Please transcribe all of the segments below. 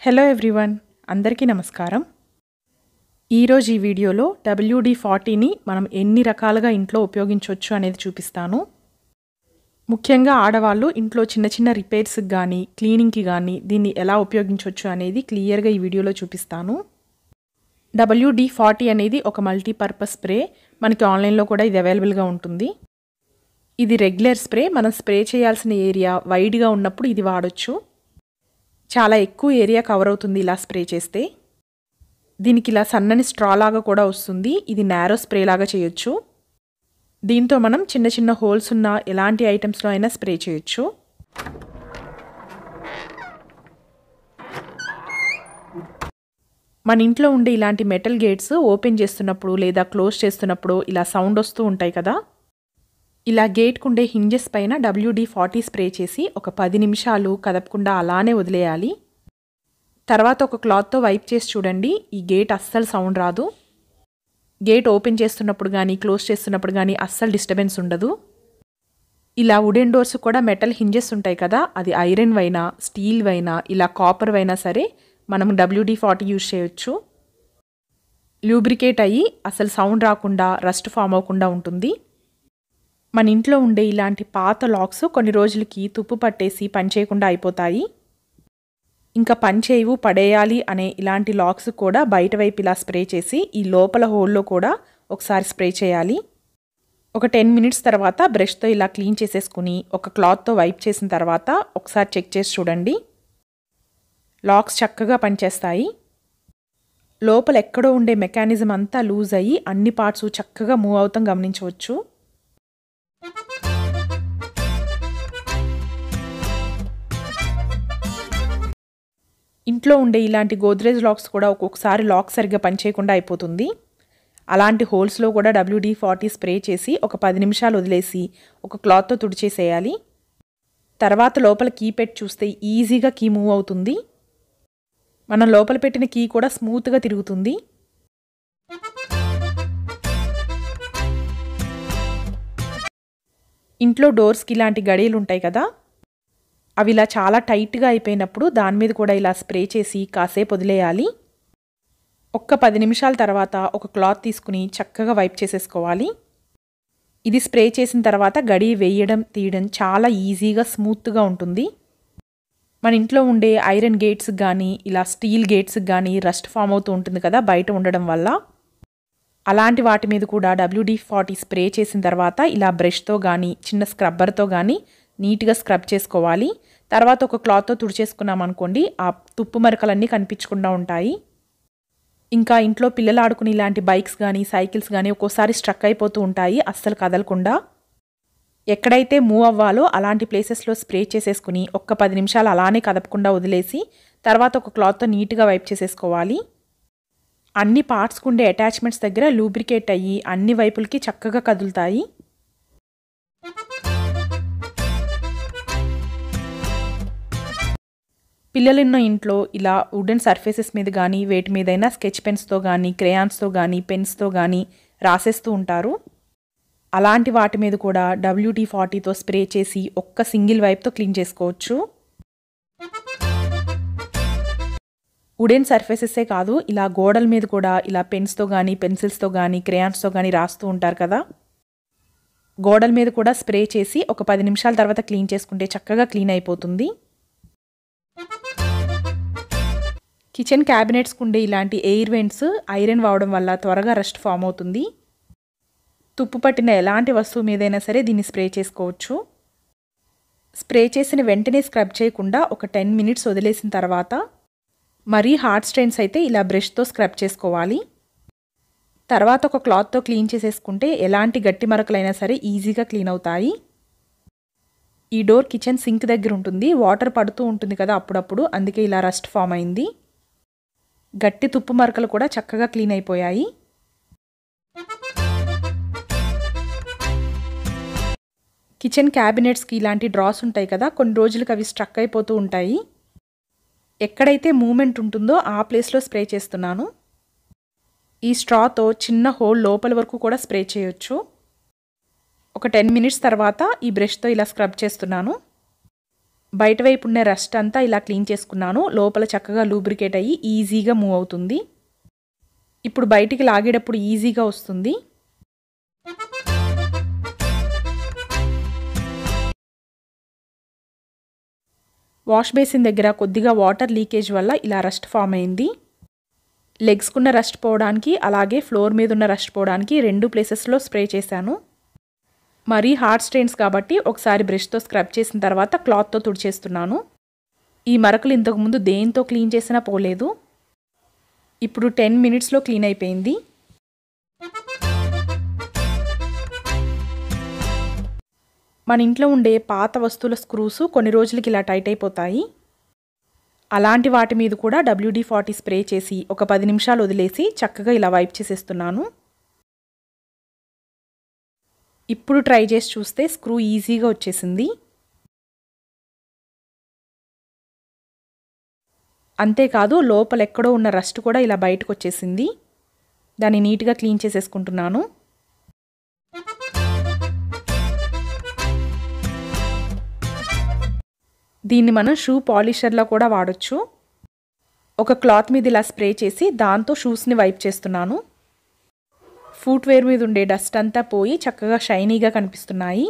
Hello everyone, అందరికీ నమస్కారం. ఈరోజు ఈ వీడియోలో WD-40ని మనం ఎన్ని రకాలుగా ఇంట్లో ఉపయోగించవచ్చు అనేది చూపిస్తాను. ముఖ్యంగా ఆడవాళ్ళు ఇంట్లో చిన్న చిన్న రిపేర్స్కి కానీ క్లీనింగ్కి కానీ దీన్ని ఎలా ఉపయోగించవచ్చు అనేది క్లియర్గా ఈ వీడియోలో చూపిస్తాను. WD-40 అనేది ఒక మల్టీపర్పస్ స్ప్రే. మనకి ఆన్లైన్లో కూడా ఇది అవైలబుల్గా ఉంటుంది. ఇది రెగ్యులర్ స్ప్రే. మనం స్ప్రే చేయాల్సిన ఏరియా వైడ్గా ఉన్నప్పుడు ఇది వాడొచ్చు. చాలా ఎక్కువ ఏరియా కవర్ అవుతుంది ఇలా స్ప్రే చేస్తే. దీనికి ఇలా సన్నని స్ట్రా లాగా కూడా వస్తుంది. ఇది నారో స్ప్రే లాగా చేయొచ్చు. దీంతో మనం చిన్న చిన్న హోల్స్ ఉన్న ఎలాంటి ఐటమ్స్లో అయినా స్ప్రే చేయొచ్చు. మన ఇంట్లో ఉండే ఇలాంటి మెటల్ గేట్స్ ఓపెన్ చేస్తున్నప్పుడు లేదా క్లోజ్ చేస్తున్నప్పుడు ఇలా సౌండ్ వస్తూ ఉంటాయి కదా. ఇలా గేట్కు ఉండే హింజెస్ పైన WD-40 స్ప్రే చేసి ఒక 10 నిమిషాలు కదపకుండా అలానే వదిలేయాలి. తర్వాత ఒక క్లాత్తో వైప్ చేసి చూడండి. ఈ గేట్ అస్సలు సౌండ్ రాదు. గేట్ ఓపెన్ చేస్తున్నప్పుడు కానీ క్లోజ్ చేస్తున్నప్పుడు కానీ అస్సలు డిస్టర్బెన్స్ ఉండదు. ఇలా వుడెన్ డోర్స్ కూడా మెటల్ హింజెస్ ఉంటాయి కదా, అది ఐరన్ వైనా స్టీల్ వైనా ఇలా కాపర్ వైనా సరే మనం WD-40 యూజ్ చేయొచ్చు. ల్యూబ్రికేట్ అయ్యి అసలు సౌండ్ రాకుండా రస్ట్ ఫామ్ అవ్వకుండా ఉంటుంది. మన ఇంట్లో ఉండే ఇలాంటి పాత లాక్స్ కొన్ని రోజులకి తుప్పు పట్టేసి పనిచేయకుండా అయిపోతాయి. ఇంకా పనిచేయవు పడేయాలి అనే ఇలాంటి లాక్స్ కూడా బయట వైపు ఇలా స్ప్రే చేసి ఈ లోపల హోల్లో కూడా ఒకసారి స్ప్రే చేయాలి. ఒక 10 మినిట్స్ తర్వాత బ్రష్తో ఇలా క్లీన్ చేసేసుకుని ఒక క్లాత్తో వైప్ చేసిన తర్వాత ఒకసారి చెక్ చేసి చూడండి. లాక్స్ చక్కగా పనిచేస్తాయి. లోపల ఎక్కడో ఉండే మెకానిజం అంతా లూజ్ అయ్యి అన్ని పార్ట్స్ చక్కగా మూవ్ అవుతాం గమనించవచ్చు. ఇంట్లో ఉండే ఇలాంటి గోద్రేజ్ లాక్స్ కూడా ఒక్కొక్కసారి లాక్ సరిగ్గా పనిచేయకుండా అయిపోతుంది. అలాంటి హోల్స్లో కూడా WD-40 స్ప్రే చేసి ఒక 10 నిమిషాలు వదిలేసి ఒక క్లాత్తో తుడిచేసేయాలి. తర్వాత లోపల కీ పెట్టి చూస్తే ఈజీగా కీ మూవ్ అవుతుంది. మనం లోపల పెట్టిన కీ కూడా స్మూత్గా తిరుగుతుంది. ఇంట్లో డోర్స్కి ఇలాంటి గడియలు ఉంటాయి కదా, అవి ఇలా చాలా టైట్గా అయిపోయినప్పుడు దాని మీద కూడా ఇలా స్ప్రే చేసి కాసేపు వదిలేయాలి. ఒక్క 10 నిమిషాల తర్వాత ఒక క్లాత్ తీసుకుని చక్కగా వైప్ చేసేసుకోవాలి. ఇది స్ప్రే చేసిన తర్వాత గడి వేయడం తీయడం చాలా ఈజీగా స్మూత్గా ఉంటుంది. మన ఇంట్లో ఉండే ఐరన్ గేట్స్కి కానీ ఇలా స్టీల్ గేట్స్కి కానీ రస్ట్ ఫామ్ అవుతూ ఉంటుంది కదా బయట ఉండడం వల్ల. అలాంటి వాటి మీద కూడా WD-40 స్ప్రే చేసిన తర్వాత ఇలా బ్రష్తో కానీ చిన్న స్క్రబ్బర్తో కానీ నీట్గా స్క్రబ్ చేసుకోవాలి. తర్వాత ఒక క్లాత్తో తుడిచేసుకున్నాం అనుకోండి, ఆ తుప్పు మరకలన్నీ కనిపించకుండా ఉంటాయి. ఇంకా ఇంట్లో పిల్లలు ఆడుకుని ఇలాంటి బైక్స్ కానీ సైకిల్స్ కానీ ఒక్కోసారి స్ట్రక్ అయిపోతూ ఉంటాయి అస్సలు కదలకుండా. ఎక్కడైతే మూవ్ అవ్వాలో అలాంటి ప్లేసెస్లో స్ప్రే చేసేసుకుని ఒక్క 10 నిమిషాలు అలానే కదపకుండా వదిలేసి తర్వాత ఒక క్లాత్తో నీట్గా వైప్ చేసేసుకోవాలి. అన్ని పార్ట్స్కి ఉండే అటాచ్మెంట్స్ దగ్గర లూబ్రికేట్ అయ్యి అన్ని వైపులకి చక్కగా కదులుతాయి. పిల్లలున్న ఇంట్లో ఇలా వుడెన్ సర్ఫేసెస్ మీద కానీ వేటి మీదైనా స్కెచ్ పెన్స్తో కానీ క్రేయాన్స్తో కానీ పెన్స్తో కానీ రాసేస్తూ ఉంటారు. అలాంటి వాటి మీద కూడా WD-40తో స్ప్రే చేసి ఒక్క సింగిల్ వైప్తో క్లీన్ చేసుకోవచ్చు. వుడెన్ సర్ఫేసెసే కాదు, ఇలా గోడల మీద కూడా ఇలా పెన్స్తో కానీ పెన్సిల్స్తో కానీ క్రేయాన్స్తో కానీ రాస్తూ ఉంటారు కదా, గోడల మీద కూడా స్ప్రే చేసి ఒక 10 నిమిషాల తర్వాత క్లీన్ చేసుకుంటే చక్కగా క్లీన్ అయిపోతుంది. కిచెన్ క్యాబినెట్స్కి ఉండే ఇలాంటి ఎయిర్ వెంట్స్ ఐరన్ వాడడం వల్ల త్వరగా రస్ట్ ఫామ్ అవుతుంది. తుప్పు పట్టిన ఎలాంటి వస్తువు మీదైనా సరే దీన్ని స్ప్రే చేసుకోవచ్చు. స్ప్రే చేసిన వెంటనే స్క్రబ్ చేయకుండా ఒక 10 మినిట్స్ వదిలేసిన తర్వాత మరీ హార్డ్ స్ట్రెయిన్స్ అయితే ఇలా బ్రష్తో స్క్రబ్ చేసుకోవాలి. తర్వాత ఒక క్లాత్తో క్లీన్ చేసేసుకుంటే ఎలాంటి గట్టి మరకలైనా సరే ఈజీగా క్లీన్ అవుతాయి. ఈ డోర్ కిచెన్ సింక్ దగ్గర ఉంటుంది. వాటర్ పడుతూ ఉంటుంది కదా అప్పుడప్పుడు, అందుకే ఇలా రస్ట్ ఫామ్ అయింది. గట్టి తుప్పు మరకలు కూడా చక్కగా క్లీన్ అయిపోయాయి. కిచెన్ క్యాబినెట్స్కి ఇలాంటి డ్రాస్ ఉంటాయి కదా, కొన్ని రోజులకు అవి స్ట్రక్ అయిపోతూ ఉంటాయి. ఎక్కడైతే మూమెంట్ ఉంటుందో ఆ ప్లేస్లో స్ప్రే చేస్తున్నాను. ఈ స్ట్రాతో చిన్న హోల్ లోపల వరకు కూడా స్ప్రే చేయొచ్చు. ఒక 10 మినిట్స్ తర్వాత ఈ బ్రష్తో ఇలా స్క్రబ్ చేస్తున్నాను. బయట వైపు ఉన్న రస్ట్ అంతా ఇలా క్లీన్ చేసుకున్నాను. లోపల చక్కగా లూబ్రికేట్ అయ్యి ఈజీగా మూవ్ అవుతుంది. ఇప్పుడు బయటికి లాగేటప్పుడు ఈజీగా వస్తుంది. వాష్ బేసిన్ దగ్గర కొద్దిగా వాటర్ లీకేజ్ వల్ల ఇలా రస్ట్ ఫామ్ అయింది. లెగ్స్కున్న రస్ట్ పోవడానికి అలాగే ఫ్లోర్ మీద ఉన్న రస్ట్ పోవడానికి 2 ప్లేసెస్లో స్ప్రే చేశాను. మరీ హార్డ్ స్టెయిన్స్ కాబట్టి ఒకసారి బ్రష్తో స్క్రబ్ చేసిన తర్వాత క్లాత్తో తుడిచేస్తున్నాను. ఈ మరకలు ఇంతకుముందు దేంతో క్లీన్ చేసినా పోలేదు. ఇప్పుడు 10 మినిట్స్లో క్లీన్ అయిపోయింది. మన ఇంట్లో ఉండే పాత వస్తువుల స్క్రూస్ కొన్ని రోజులకి ఇలా టైట్ అయిపోతాయి. అలాంటి వాటి మీద కూడా WD-40 స్ప్రే చేసి ఒక 10 నిమిషాలు వదిలేసి చక్కగా ఇలా వైప్ చేసేస్తున్నాను. ఇప్పుడు ట్రై చేసి చూస్తే స్క్రూ ఈజీగా వచ్చేసింది. అంతేకాదు లోపల ఎక్కడో ఉన్న రస్ట్ కూడా ఇలా బయటకు వచ్చేసింది. దాన్ని నీట్గా క్లీన్ చేసేసుకుంటున్నాను. దీన్ని మనం షూ పాలిషర్లో కూడా వాడొచ్చు. ఒక క్లాత్ మీద ఇలా స్ప్రే చేసి దాంతో షూస్ని వైప్ చేస్తున్నాను. ఫుట్వేర్ మీద ఉండే డస్ట్ అంతా పోయి చక్కగా షైనీగా కనిపిస్తున్నాయి.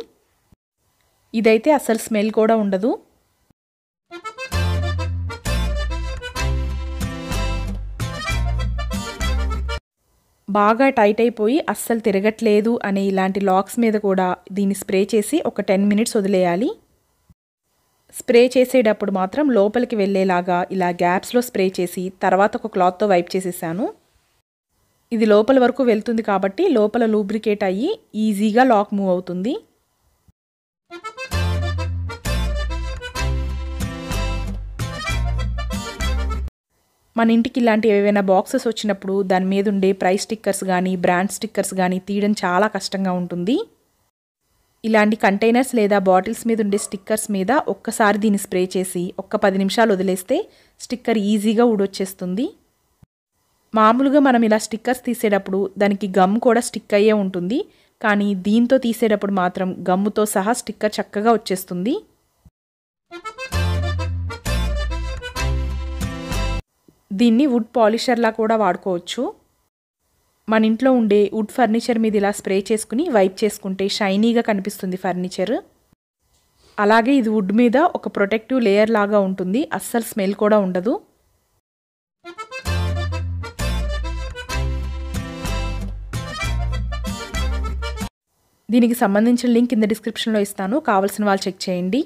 ఇదైతే అసలు స్మెల్ కూడా ఉండదు. బాగా టైట్ అయిపోయి అస్సలు తిరగట్లేదు అనే ఇలాంటి లాక్స్ మీద కూడా దీన్ని స్ప్రే చేసి ఒక 10 మినిట్స్ వదిలేయాలి. స్ప్రే చేసేటప్పుడు మాత్రం లోపలికి వెళ్ళేలాగా ఇలా గ్యాప్స్లో స్ప్రే చేసి తర్వాత ఒక క్లాత్తో వైప్ చేసేసాను. ఇది లోపల వరకు వెళ్తుంది కాబట్టి లోపల లూబ్రికేట్ అయ్యి ఈజీగా లాక్ మూవ్ అవుతుంది. మన ఇంటికి ఇలాంటి ఏవైనా బాక్సెస్ వచ్చినప్పుడు దాని మీద ఉండే ప్రైస్ స్టిక్కర్స్ కానీ బ్రాండ్ స్టిక్కర్స్ కానీ తీయడం చాలా కష్టంగా ఉంటుంది. ఇలాంటి కంటైనర్స్ లేదా బాటిల్స్ మీద ఉండే స్టిక్కర్స్ మీద ఒక్కసారి దీన్ని స్ప్రే చేసి ఒక్క 10 నిమిషాలు వదిలేస్తే స్టిక్కర్ ఈజీగా ఊడొచ్చేస్తుంది. మామూలుగా మనం ఇలా స్టిక్కర్స్ తీసేటప్పుడు దానికి గమ్ కూడా స్టిక్ అయ్యే ఉంటుంది. కానీ దీంతో తీసేటప్పుడు మాత్రం గమ్ముతో సహా స్టిక్కర్ చక్కగా వచ్చేస్తుంది. దీన్ని వుడ్ పాలిషర్లా కూడా వాడుకోవచ్చు. మన ఇంట్లో ఉండే వుడ్ ఫర్నిచర్ మీద ఇలా స్ప్రే చేసుకుని వైప్ చేసుకుంటే షైనీగా కనిపిస్తుంది ఫర్నిచర్. అలాగే ఇది వుడ్ మీద ఒక ప్రొటెక్టివ్ లేయర్ లాగా ఉంటుంది. అస్సలు స్మెల్ కూడా ఉండదు. దీనికి సంబంధించిన లింక్ కింద డిస్క్రిప్షన్లో ఇస్తాను. కావాల్సిన వాళ్ళు చెక్ చేయండి.